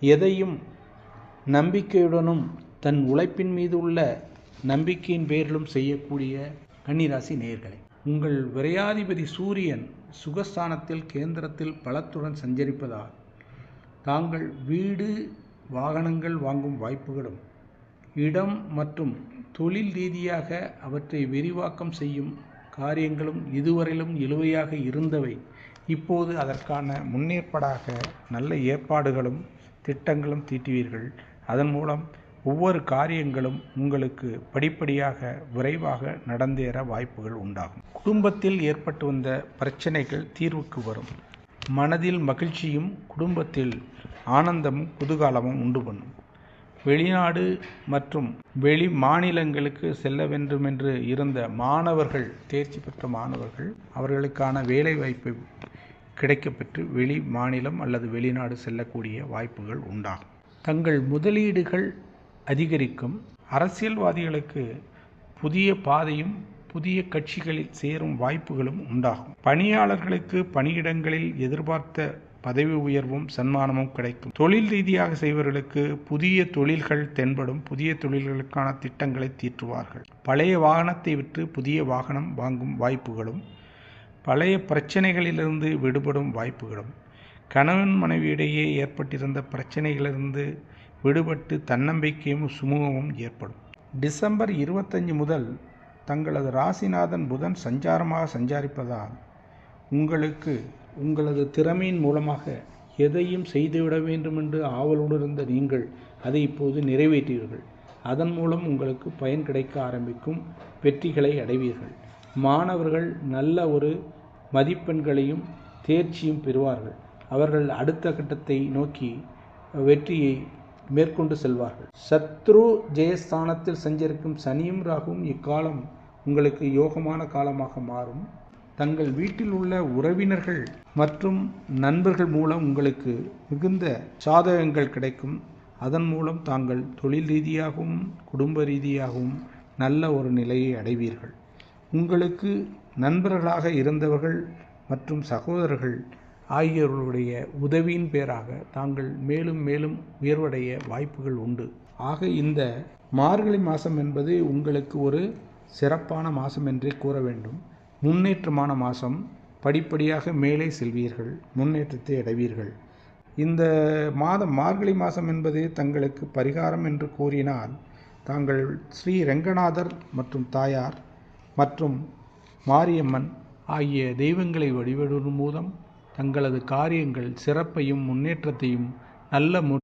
எதையும் நம்பிக்கையுடனும் தன் உழைப்பின் மீது உள்ள நம்பிக்கையின் பேரிலும் செய்யக்கூடிய கன்னிராசி நேயர்களே, உங்கள் விரையாதிபதி சூரியன் சுகஸ்தானத்தில் கேந்திரத்தில் பலத்துடன் சஞ்சரிப்பதால் தாங்கள் வீடு வாகனங்கள் வாங்கும் வாய்ப்புகளும், இடம் மற்றும் தொழில் ரீதியாக அவற்றை விரிவாக்கம் செய்யும் காரியங்களும் இதுவரையிலும் இழுவையாக இருந்தவை இப்போது அதற்கான முன்னேற்பாடாக நல்ல ஏற்பாடுகளும் திட்டங்களும் தீட்டுவீர்கள். அதன் மூலம் ஒவ்வொரு காரியங்களும் உங்களுக்கு படிப்படியாக விரைவாக நடந்தேற வாய்ப்புகள் உண்டாகும். குடும்பத்தில் ஏற்பட்டு வந்த பிரச்சனைகள் தீர்வுக்கு வரும். மனதில் மகிழ்ச்சியும் குடும்பத்தில் ஆனந்தமும் குதூகலமும் உண்டு பண்ணும். வெளிநாடு மற்றும் வெளி மாநிலங்களுக்கு செல்ல வேண்டும் என்று இருந்த மாணவர்கள், தேர்ச்சி பெற்ற மாணவர்கள், அவர்களுக்கான வேலைவாய்ப்பு கிடைக்கப்பெற்று வெளி மாநிலம் அல்லது வெளிநாடு செல்லக்கூடிய வாய்ப்புகள் உண்டாகும். தங்கள் முதலீடுகள் அதிகரிக்கும். அரசியல்வாதிகளுக்கு புதிய பாதையும் புதிய கட்சிகளில் சேரும் வாய்ப்புகளும் உண்டாகும். பணியாளர்களுக்கு பணியிடங்களில் எதிர்பார்த்த பதவி உயர்வும் சன்மானமும் கிடைக்கும். தொழில் ரீதியாக செய்வர்களுக்கு புதிய தொழில்கள் தென்படும். புதிய தொழில்களுக்கான திட்டங்களை தீட்டுவார்கள். பழைய வாகனத்தை விற்று புதிய வாகனம் வாங்கும் வாய்ப்புகளும், பழைய பிரச்சனைகளிலிருந்து விடுபடும் வாய்ப்புகளும், கணவன் மனைவியிடையே ஏற்பட்டிருந்த பிரச்சனைகளிலிருந்து விடுபட்டு தன்னம்பிக்கையும் சுமூகமும் ஏற்படும். டிசம்பர் 25 முதல் தங்களது ராசிநாதன் புதன் சஞ்சாரமாக சஞ்சாரிப்பதால் உங்களுக்கு உங்களது திறமையின் மூலமாக எதையும் செய்துவிட வேண்டும் என்று ஆவலோடு இருந்த நீங்கள் அதை இப்போது நிறைவேற்றுவீர்கள். அதன் மூலம் உங்களுக்கு பயன் கிடைக்க ஆரம்பிக்கும். வெற்றிகளை அடைவீர்கள். மாணவர்கள் நல்ல ஒரு மதிப்பெண்களையும் தேர்ச்சியும் பெறுவார்கள். அவர்கள் அடுத்த கட்டத்தை நோக்கி வெற்றியை மேற்கொண்டு செல்வார்கள். சத்ரு ஜெயஸ்தானத்தில் சஞ்சரிக்கும் சனியும் ராகுவும் இக்காலம் உங்களுக்கு யோகமான காலமாக மாறும். தங்கள் வீட்டில் உள்ள உறவினர்கள் மற்றும் நண்பர்கள் மூலம் உங்களுக்கு மிகுந்த சாதகங்கள் கிடைக்கும். அதன் மூலம் தாங்கள் தொழில் ரீதியாகவும் குடும்ப ரீதியாகவும் நல்ல ஒரு நிலையை அடைவீர்கள். உங்களுக்கு நண்பர்களாக இருந்தவர்கள் மற்றும் சகோதரர்கள் ஆகியோருடைய உதவியின் பேராக தாங்கள் மேலும் மேலும் உயர்வடைய வாய்ப்புகள் உண்டு. ஆக இந்த மார்கழி மாதம் என்பது உங்களுக்கு ஒரு சிறப்பான மாதம் என்றே கூற வேண்டும். முன்னேற்றமான மாதம். படிப்படியாக மேலே செல்வீர்கள். முன்னேற்றத்தை அடைவீர்கள். இந்த மாதம் மார்கழி மாதம் என்பது தங்களுக்கு பரிகாரம் என்று கூறினால், தாங்கள் ஸ்ரீ ரங்கநாதர் மற்றும் தாயார் மற்றும் மாரியம்மன் ஆகிய தெய்வங்களை வழிபடுவதன் மூலம் தங்களது காரியங்கள் சிறப்பையும் முன்னேற்றத்தையும் நல்ல